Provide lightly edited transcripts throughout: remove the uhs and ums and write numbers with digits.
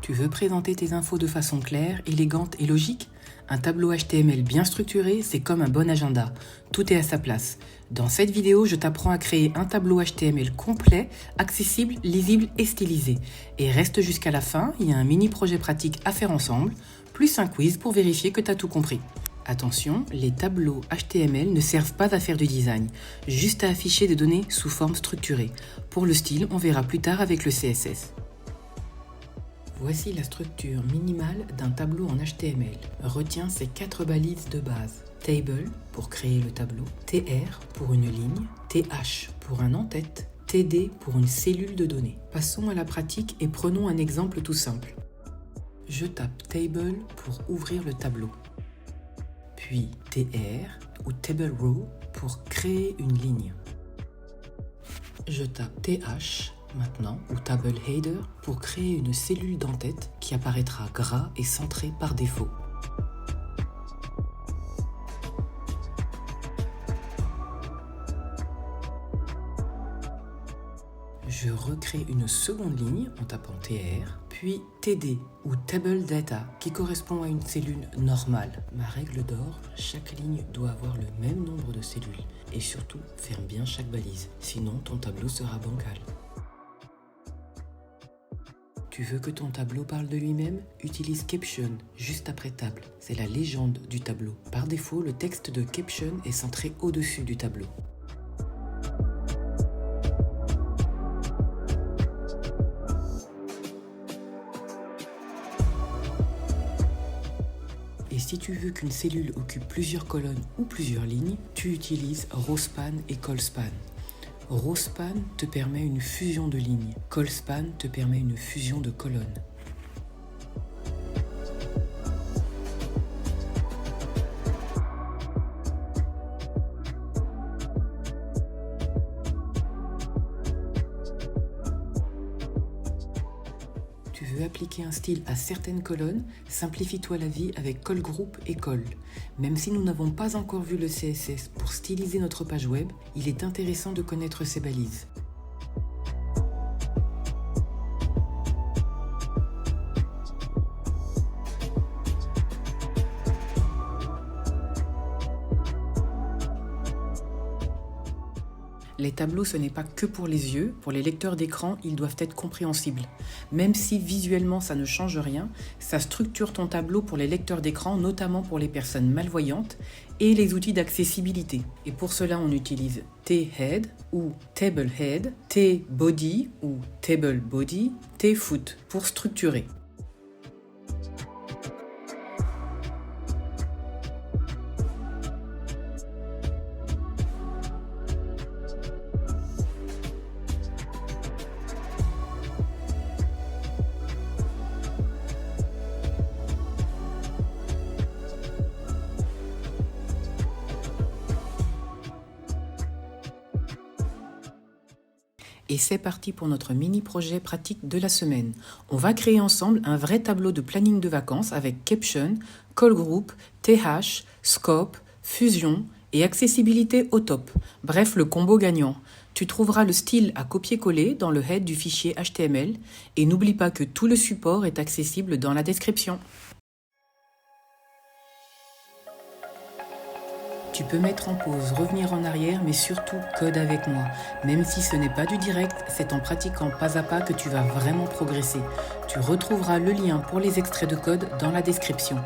Tu veux présenter tes infos de façon claire, élégante et logique ? Un tableau HTML bien structuré, c'est comme un bon agenda. Tout est à sa place. Dans cette vidéo, je t'apprends à créer un tableau HTML complet, accessible, lisible et stylisé. Et reste jusqu'à la fin, il y a un mini projet pratique à faire ensemble, plus un quiz pour vérifier que tu as tout compris. Attention, les tableaux HTML ne servent pas à faire du design, juste à afficher des données sous forme structurée. Pour le style, on verra plus tard avec le CSS. Voici la structure minimale d'un tableau en HTML. Retiens ces 4 balises de base. Table pour créer le tableau, TR pour une ligne, TH pour un en-tête, TD pour une cellule de données. Passons à la pratique et prenons un exemple tout simple. Je tape Table pour ouvrir le tableau. Puis TR ou Table Row pour créer une ligne. Je tape TH maintenant ou Table Header pour créer une cellule d'en-tête qui apparaîtra gras et centrée par défaut. Je recrée une seconde ligne en tapant TR, puis TD ou Table Data qui correspond à une cellule normale. Ma règle d'or, chaque ligne doit avoir le même nombre de cellules et surtout ferme bien chaque balise, sinon ton tableau sera bancal. Tu veux que ton tableau parle de lui-même ? Utilise Caption juste après table. C'est la légende du tableau. Par défaut, le texte de Caption est centré au-dessus du tableau. Et si tu veux qu'une cellule occupe plusieurs colonnes ou plusieurs lignes, tu utilises Rowspan et Colspan. Rowspan te permet une fusion de lignes, Colspan te permet une fusion de colonnes. Tu veux appliquer un style à certaines colonnes, simplifie-toi la vie avec CallGroup et Call. Même si nous n'avons pas encore vu le CSS pour styliser notre page web, il est intéressant de connaître ces balises. Les tableaux, ce n'est pas que pour les yeux. Pour les lecteurs d'écran, ils doivent être compréhensibles. Même si visuellement ça ne change rien, ça structure ton tableau pour les lecteurs d'écran, notamment pour les personnes malvoyantes et les outils d'accessibilité. Et pour cela, on utilise T-Head ou Table Head, T-Body ou Table Body, T-Foot pour structurer. Et c'est parti pour notre mini-projet pratique de la semaine. On va créer ensemble un vrai tableau de planning de vacances avec Caption, CallGroup, TH, Scope, Fusion et accessibilité au top. Bref, le combo gagnant. Tu trouveras le style à copier-coller dans le head du fichier HTML et n'oublie pas que tout le support est accessible dans la description. Tu peux mettre en pause, revenir en arrière, mais surtout code avec moi. Même si ce n'est pas du direct, c'est en pratiquant pas à pas que tu vas vraiment progresser. Tu retrouveras le lien pour les extraits de code dans la description.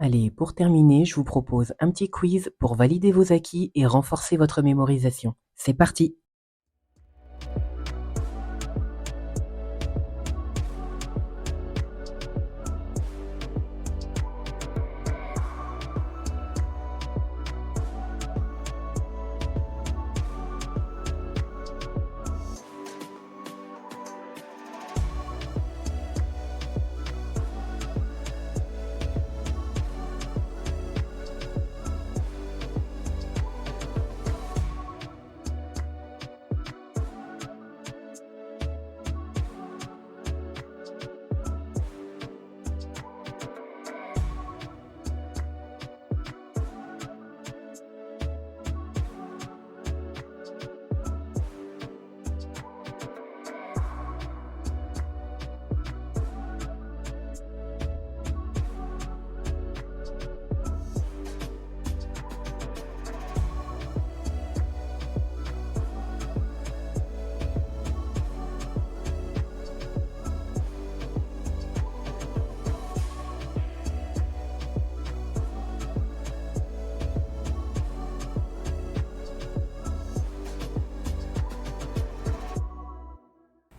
Allez, pour terminer, je vous propose un petit quiz pour valider vos acquis et renforcer votre mémorisation. C'est parti!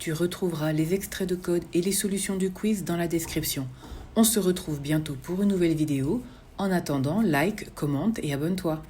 Tu retrouveras les extraits de code et les solutions du quiz dans la description. On se retrouve bientôt pour une nouvelle vidéo. En attendant, like, commente et abonne-toi.